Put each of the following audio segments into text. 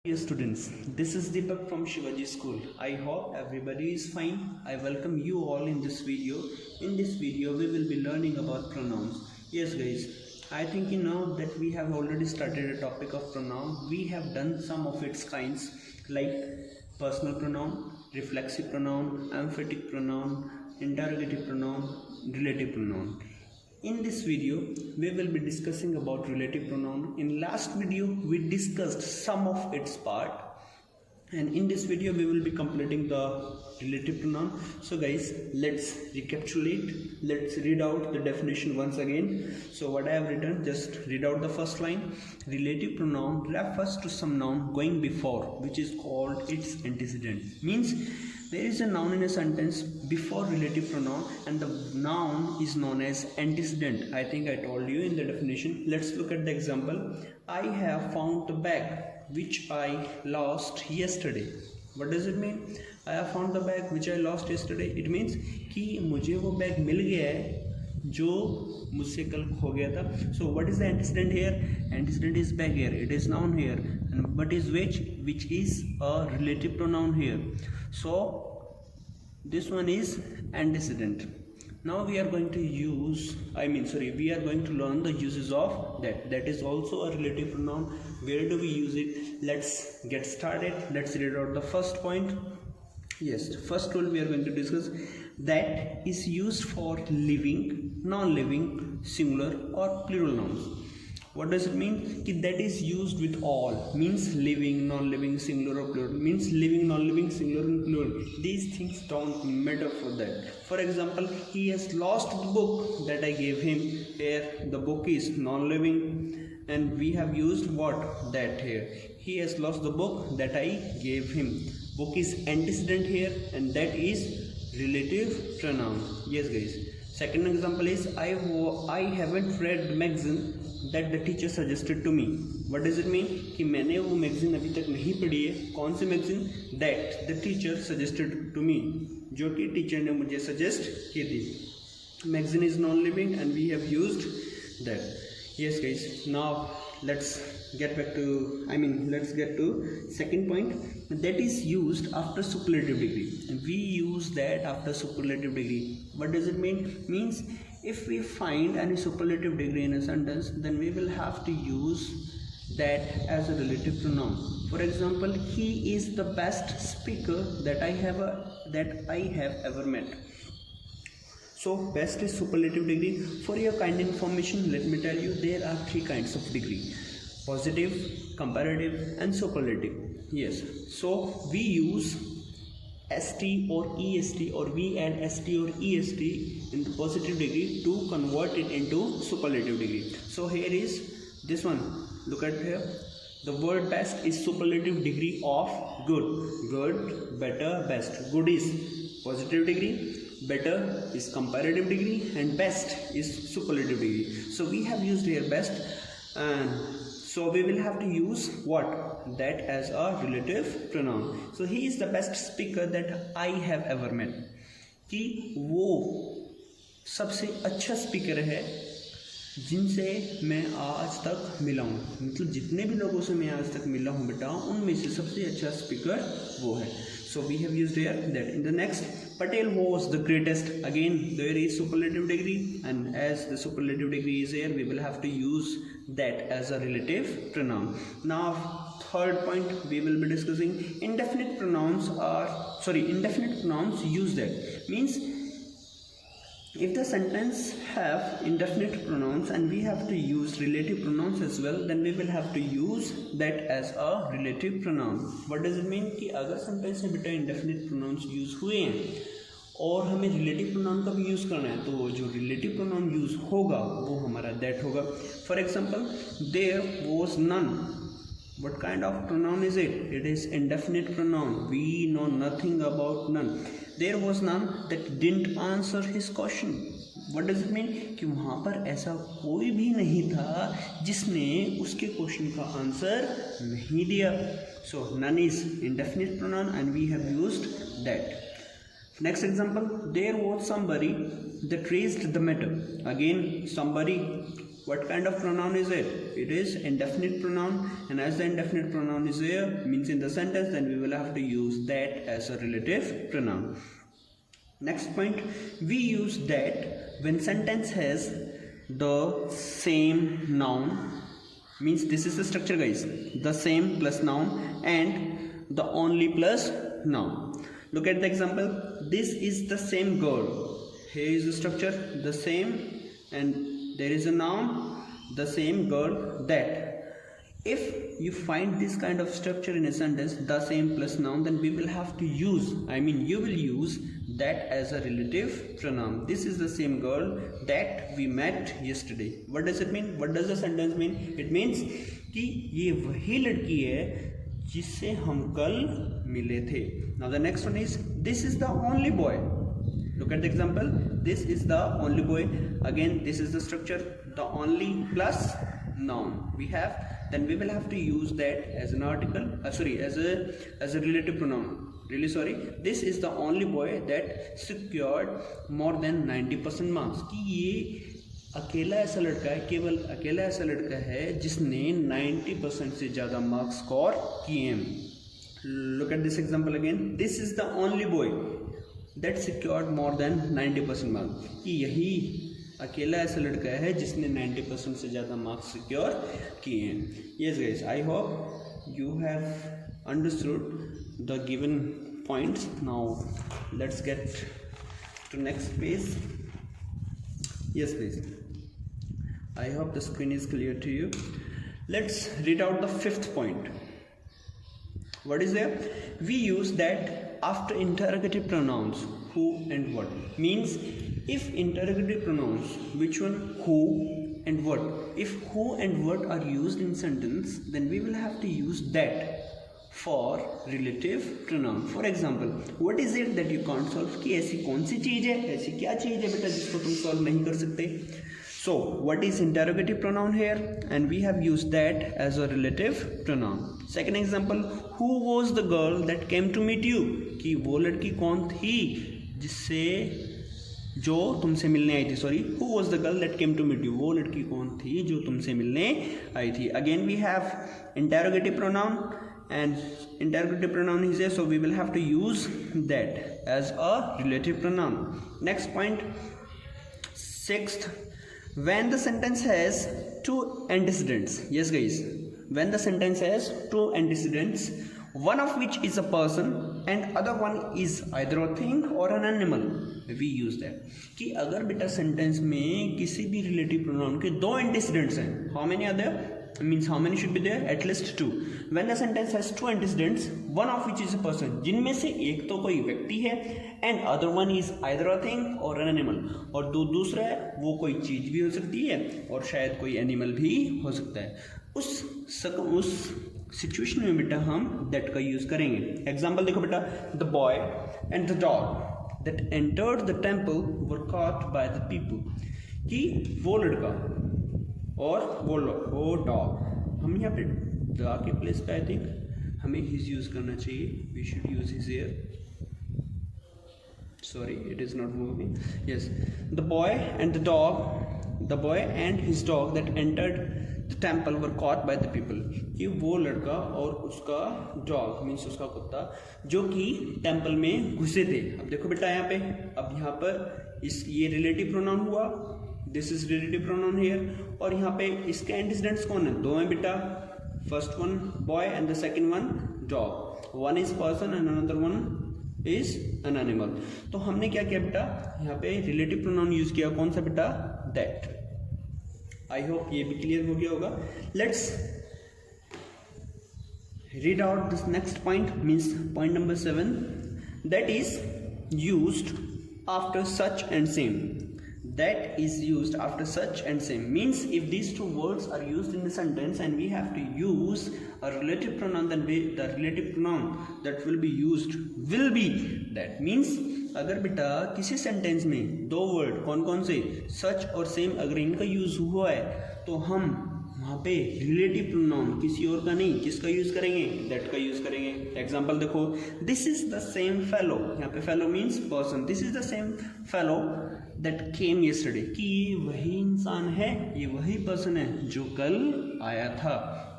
Dear students, this is Deepak from Shivaji School. I hope everybody is fine. I welcome you all in this video. In this video, we will be learning about pronouns. Yes guys, I think you know that we have already started a topic of pronoun. We have done some of its kinds like personal pronoun, reflexive pronoun, emphatic pronoun, interrogative pronoun, relative pronoun. In this video, we will be discussing about relative pronoun. In last video, we discussed some of its part, and in this video, we will be completing the relative pronoun. So guys, let's recapitulate. Let's read out the definition once again. So what I have written, just read out the first line. Relative pronoun refers to some noun going before, which is called its antecedent. Means there is a noun in a sentence before relative pronoun and the noun is known as antecedent. I think I told you in the definition. Let's look at the example. I have found the bag which I lost yesterday. What does it mean? I have found the bag which I lost yesterday. It means कि मुझे वो bag मिल गया है जो मुझसे कल खो गया था. So what is the antecedent here? Antecedent is bag here. It is noun here. And what is which is a relative pronoun here. So this one is antecedent. Now we are going to we are going to learn the uses of that. That is also a relative pronoun. Where do we use it? Let's get started. Let's read out the first point. Yes, first rule we are going to discuss, that is used for living, non-living, singular or plural nouns. What does it mean? That is used with all, means living, non-living, singular or plural, means living, non-living, singular and plural. These things don't matter for that. For example, he has lost the book that I gave him. Here the book is non-living and we have used what? That here. He has lost the book that I gave him. Book is antecedent here and that is relative pronoun. Yes guys. Second example is I haven't read the magazine that the teacher suggested to me. What does it mean? कि मैंने वो magazine अभी तक नहीं पढ़ी है. कौन सी magazine? That the teacher suggested to me, जो कि टीचर ने मुझे सजेस्ट की थी. Magazine is non-living and we have used that. Yes guys, now let's get to second point, that is used after superlative degree. And we use that after superlative degree. What does it mean? Means if we find any superlative degree in a sentence, then we will have to use that as a relative pronoun. For example, he is the best speaker that I have ever met. So best is superlative degree. For your kind information, let me tell you, there are three kinds of degree: positive, comparative and superlative. Yes, so we use ST or EST, or we add ST or EST in the positive degree to convert it into superlative degree. So here is this one. Look at here. The word best is superlative degree of good. Good, better, best. Good is positive degree, better is comparative degree, and best is superlative degree. So we have used here best, and so we will have to use what? That as a relative pronoun. So he is the best speaker that I have ever met. कि वो सबसे अच्छा speaker है जिनसे मैं आज तक मिला हूँ. मतलब जितने भी लोगों से मैं आज तक मिला हूँ बेटा, उनमें से सबसे अच्छा स्पीकर वो है. So we have used here that. In the next, Patel was the greatest. Again, there is superlative degree, and as the superlative degree is here, we will have to use that as a relative pronoun. Now, third point we will be discussing, indefinite pronouns use that. Means if the sentence have indefinite pronouns and we have to use relative pronouns as well, then we will have to use that as a relative pronoun. What does it mean? कि अगर sentence में बेटा indefinite pronouns use हुए हैं और हमें relative pronoun का भी use करना है, तो जो relative pronoun use होगा वो हमारा that होगा. For example, there was none. What kind of pronoun is it? It is indefinite pronoun. We know nothing about none. There was none that didn't answer his question. What does it mean? कि वहाँ पर ऐसा कोई भी नहीं था जिसने उसके क्वेश्चन का आंसर नहीं दिया. So none is indefinite pronoun and we have used that. Next example, there was somebody that raised the matter. Again, somebody What kind of pronoun is it? It is indefinite pronoun, and as the indefinite pronoun is there, means in the sentence, then we will have to use that as a relative pronoun. Next point, we use that when sentence has the same noun, means this is the structure guys, the same plus noun and the only plus noun. Look at the example. This is the same girl. Here is the structure, the same, and there is a noun, the same girl, that. If you find this kind of structure in a sentence, the same plus noun, then we will have to use, you will use that as a relative pronoun. This is the same girl that we met yesterday. What does it mean? What does the sentence mean? It means कि ये वही लड़की है जिससे हम कल मिले थे. Now the next one is, this is the only boy. Look at the example. This is the only boy. Again, this is the structure, the only plus noun we have. Then we will have to use that as an article. As a relative pronoun. Really sorry. This is the only boy that secured more than 90% marks. कि ये अकेला ऐसा लड़का है, केवल अकेला ऐसा लड़का है जिसने 90% से ज़्यादा मार्क्स स्कोर किए हैं. Look at this example again. This is the only boy that secured more than 90% marks. कि यही अकेला ऐसा लड़का है जिसने 90% से ज़्यादा मार्क्स सिक्योर किए हैं. Yes guys, I hope you have understood the given points. Now let's get to next page. Yes please. I hope the screen is clear to you. Let's read out the fifth point. What is there? We use that after interrogative pronouns who and what. Means if interrogative pronouns, which one? Who and what. If who and what are used in sentence, then we will have to use that for relative pronoun. For example, what is it that you can't solve? कि ऐसी कौन सी चीज़ है, ऐसी क्या चीज़ है बेटा जिसको तुम solve नहीं कर सकते. So what is interrogative pronoun here? And we have used that as a relative pronoun. Second example, who was the girl that came to meet you? कि वो लड़की कौन थी जिससे जो तुमसे मिलने आई थी. Sorry, who was the girl that came to meet you? वो लड़की कौन थी जो तुमसे मिलने आई थी. Again we have interrogative pronoun, and interrogative pronoun is there, so we will have to use that as a relative pronoun. Next point, sixth, when the sentence has two antecedents. Yes guys, when the sentence has two antecedents, one of which is a person and other one is either a thing or an animal, we use that. कि अगर बेटा sentence में किसी भी relative pronoun के दो antecedents हैं, how many are there? Means how many should be there? At least two. When the sentence has two antecedents, one of which is a person, जिनमें से एक तो कोई व्यक्ति है, and other one is either a thing or an animal, और दूसरा है वो कोई चीज़ भी हो सकती है और शायद कोई एनिमल भी हो सकता है. उस सिचुएशन में बेटा हम that का यूज़ करेंगे. एग्जाम्पल देखो बेटा, the boy and the dog that entered the temple were caught by the people. कि वो लड़का और वो डॉग, हम यहाँ पे द के प्लेस पे आई थिंक हमें हिज यूज़ करना चाहिए. We should use his here. Sorry, it is not moving. Yes, the boy and his dog that entered the temple were caught by the people. कि वो लड़का और उसका डॉग मीन्स उसका कुत्ता जो कि टेम्पल में घुसे थे. अब देखो बेटा यहाँ पे, अब यहाँ पर ये रिलेटिव प्रोनाउन हुआ, this is relative pronoun here, और यहाँ पे इसके एंटीसीडेंट्स कौन है? दो हैं बेटा. First one boy and the second one dog. One is person and another one is an animal. तो हमने क्या किया बेटा, यहाँ पे रिलेटिव प्रोनाउन यूज किया. कौन सा बेटा? दैट. आई होप ये भी क्लियर हो गया होगा. Let's read out this next point, means point number 7, that is used after such and same. That is used after such and same means if these two words are used in the sentence and we have to use a relative pronoun, then the relative pronoun that will be used will be that. Means अगर बेटा किसी sentence में दो word कौन कौन से, सच और same, अगर इनका यूज हुआ है तो हम वहाँ पे रिलेटिव प्रोनाउन किसी और का नहीं, किसका यूज़ करेंगे, दैट का यूज़ करेंगे। एग्जांपल देखो, this is the same fellow, यहाँ पे fellow means person, this is the same fellow that came yesterday, कि ये वही इंसान है, ये वही पर्सन है जो कल आया था।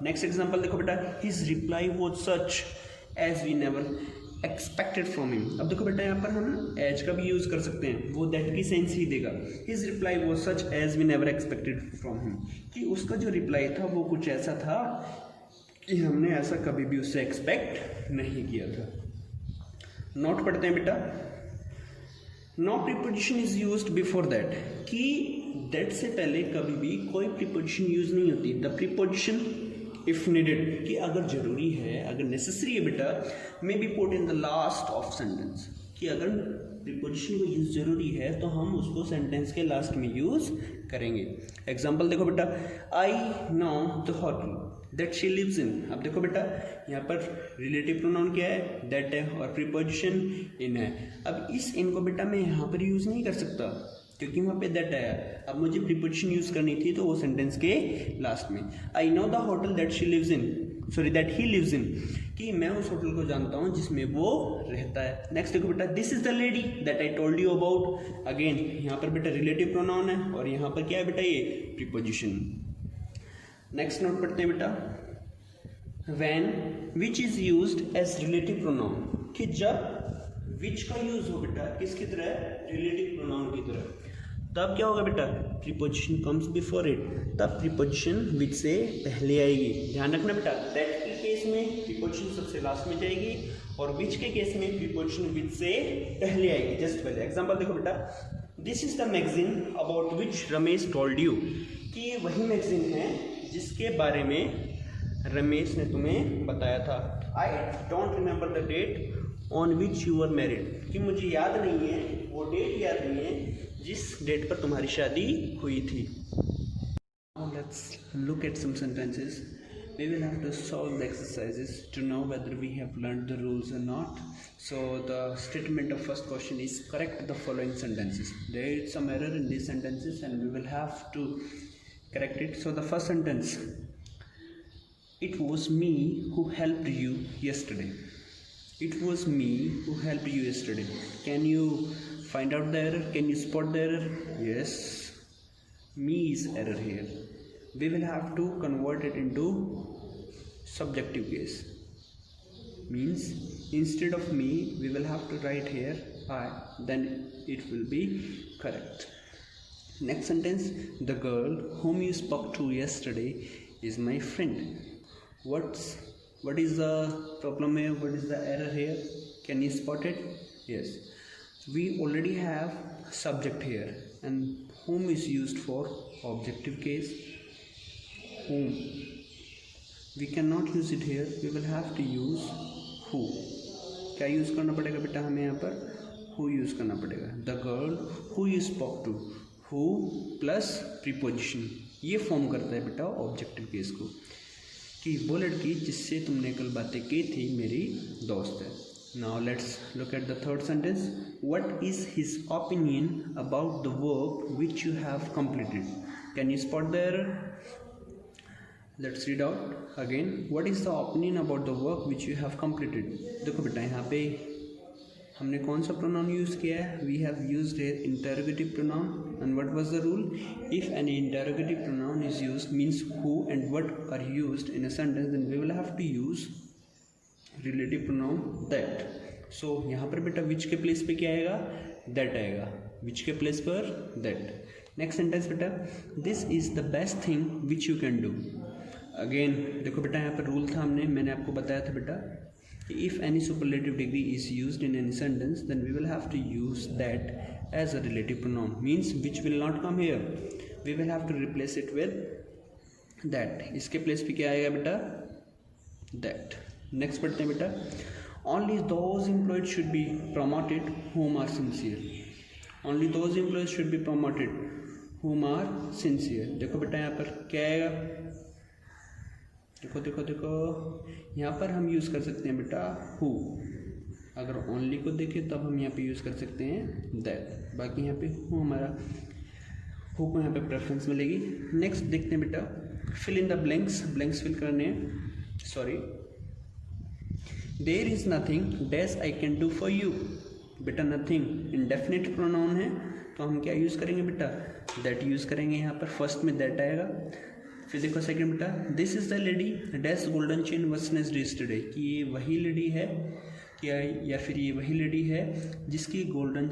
नेक्स्ट एग्जांपल देखो बेटा, his reply was such as we never expected from him. अब देखो बेटा, यहाँ पर हम एज का भी यूज़ कर सकते हैं, वो दैट की सेंस ही देगा। His reply was such as we never expected from him, कि उसका जो रिप्लाई था वो कुछ ऐसा था कि हमने ऐसा कभी भी उससे एक्सपेक्ट नहीं किया था। नोट पढ़ते हैं बेटा, no preposition is used before that, कि दैट से पहले कभी भी कोई प्रीपोजिशन यूज नहीं होती। द प्रीपोजिशन इफ नीडेड, कि अगर जरूरी है, अगर नेसेसरी है बेटा, may be put in the last of sentence, कि अगर प्रीपोजिशन को यूज जरूरी है तो हम उसको सेंटेंस के लास्ट में यूज करेंगे। एग्जाम्पल देखो बेटा, I know the hotel that she lives in. अब देखो बेटा, यहाँ पर रिलेटिव प्रोनाउन क्या है, दैट है, और प्रीपोजिशन इन है। अब इस इन को बेटा मैं यहाँ पर यूज नहीं कर सकता क्योंकि वहाँ पे दैट आया। अब मुझे प्रीपोजिशन यूज करनी थी तो वो सेंटेंस के लास्ट में। I know the hotel that she lives in, sorry that he lives in, कि मैं उस होटल को जानता हूँ जिसमें वो रहता है। नेक्स्ट देखो बेटा, this is the lady that I told you about. Again यहाँ पर बेटा रिलेटिव प्रोनाउन है और यहाँ पर क्या है बेटा, ये प्रीपोजिशन। नेक्स्ट नोट पढ़ते हैं बेटा, when which is used as relative pronoun, कि जब विच का यूज हो बेटा किसकी तरह, रिलेटिव प्रोनाउन की तरह, तब क्या होगा बेटा, प्रीपोजिशन कम्स बिफोर इट, तब प्रीपोजिशन विच से पहले आएगी। ध्यान रखना बेटा, दैट के केस में प्रीपोजिशन सबसे लास्ट में जाएगी और विच के केस में प्रीपोजिशन विच से पहले आएगी, जस्ट पहले। एग्जांपल देखो बेटा, this is the magazine about which Ramesh told you, कि ये वही मैगजीन है जिसके बारे में रमेश ने तुम्हें बताया था। I don't remember the date on which you are married, कि मुझे याद नहीं है, वो डेट याद नहीं है जिस डेट पर तुम्हारी शादी हुई थी। Now let's look at some sentences. We will have to solve the exercises to know whether we have learned the rules or not. So the statement of first question is correct the following sentences. There is some error in these sentences and we will have to correct it. So the first sentence, it was me who helped you yesterday. It was me who helped you yesterday. Can you find out the error? Can you spot the error? Yes, me is error here. We will have to convert it into subjective case. Means instead of me we will have to write here I, then it will be correct. Next sentence, the girl whom you spoke to yesterday is my friend. What is the problem here? What is the error here? Can you spot it? Yes, we already have subject here and whom is used for objective case. Whom we cannot use it here, we will have to use who. क्या use करना पड़ेगा बेटा, हमें यहाँ पर who use करना पड़ेगा। the girl who you spoke to, who plus preposition, ये फॉर्म करता है बेटा ऑब्जेक्टिव केस को, कि वो लड़की जिससे तुमने कल बातें की थी मेरी दोस्त है। Now let's look at the third sentence. What is his opinion about the work which you have completed? Can you spot the error? Let's read out again. What is the opinion about the work which you have completed? देखो बेटा यहाँ पे हमने कौन सा pronoun use किया है? We have used here interrogative pronoun. And what was the rule? If any interrogative pronoun is used, means who and what are used in a sentence, then we will have to use relative pronoun that. So यहाँ पर बेटा which के place पे क्या आएगा? That आएगा. Which के place पर that. Next sentence बेटा, this is the best thing which you can do. Again देखो बेटा यहाँ पर रूल था, मैंने आपको बताया था बेटा, if any superlative degree is used in any sentence, then we will have to use that as a relative pronoun. Means which will not come here, we will have to replace it with that. इसके place पे क्या आएगा बेटा? That. Next पढ़ते हैं बेटा, only those employed should be promoted whom are sincere. Only those employees should be promoted whom are sincere. देखो बेटा यहाँ पर क्या आएगा, देखो देखो देखो यहाँ पर हम यूज़ कर सकते हैं बेटा who। अगर ओनली को देखें तब हम यहाँ पे यूज़ कर सकते हैं that। बाकी यहाँ पे who, हमारा who को यहाँ पे प्रेफरेंस मिलेगी। नेक्स्ट देखते हैं बेटा, fill in the blanks, blanks fill करने हैं. Sorry. There is nothing dash I can do for you. बेटा नथिंग इंडेफिनिट प्रोनाउन है तो हम क्या यूज़ करेंगे बेटा, दैट यूज़ करेंगे. यहाँ पर फर्स्ट में दैट आएगा. फिर देखो सेकंड बेटा, this is the lady dash golden chain was snatched yesterday, कि ये वही लेडी है क्या, या फिर ये वही लेडी है जिसकी गोल्डन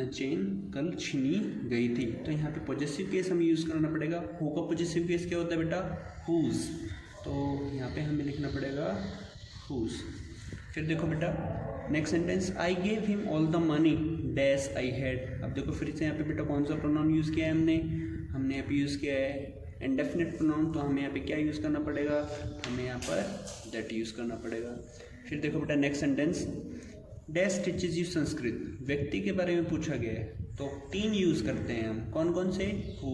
चेन कल छीनी गई थी. तो यहाँ पे पॉजिटिव केस हमें यूज़ करना पड़ेगा. हु का पॉजिटिव केस क्या होता है बेटा, हुज. तो यहाँ पे हमें लिखना पड़ेगा हुज. फिर देखो बेटा next sentence, I gave him all the money dash I had. अब देखो फिर से यहाँ पे बेटा कौन सा प्रोनाउन यूज़ किया है हमने यहाँ पे यूज़ किया है इंडेफिनिट प्रोनाउन. तो हमें यहाँ पे क्या यूज़ करना पड़ेगा, हमें यहाँ पर दैट यूज़ करना पड़ेगा. फिर देखो बेटा next sentence, dash teaches you Sanskrit. व्यक्ति के बारे में पूछा गया है तो 3 यूज़ करते हैं हम. कौन कौन से, who,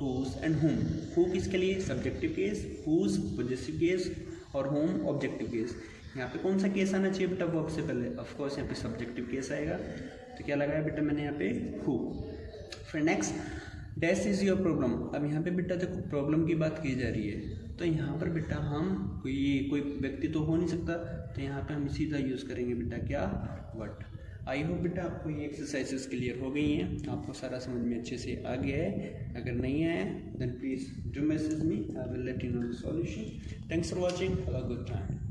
whose and whom. Who किसके लिए, subjective case, whose positive case और होम ऑब्जेक्टिव केस. यहाँ पे कौन सा केस आना चाहिए बेटा वर्ब से पहले, ऑफ कोर्स यहाँ पे सब्जेक्टिव केस आएगा. तो क्या लगाया बेटा मैंने यहाँ पे हु. फिर next, dash is your problem. अब यहाँ पे बेटा देखो प्रॉब्लम की बात की जा रही है तो यहाँ पर बेटा हम कोई व्यक्ति तो हो नहीं सकता, तो यहाँ पे हम सीधा यूज़ करेंगे बेटा क्या, व्हाट. आई होप बेटा आपको ये एक्सरसाइजेस क्लियर हो गई हैं, आपको सारा समझ में अच्छे से आ गया है. अगर नहीं आया then please do message me, I will let you know the solution. Thanks for watching, have a good time.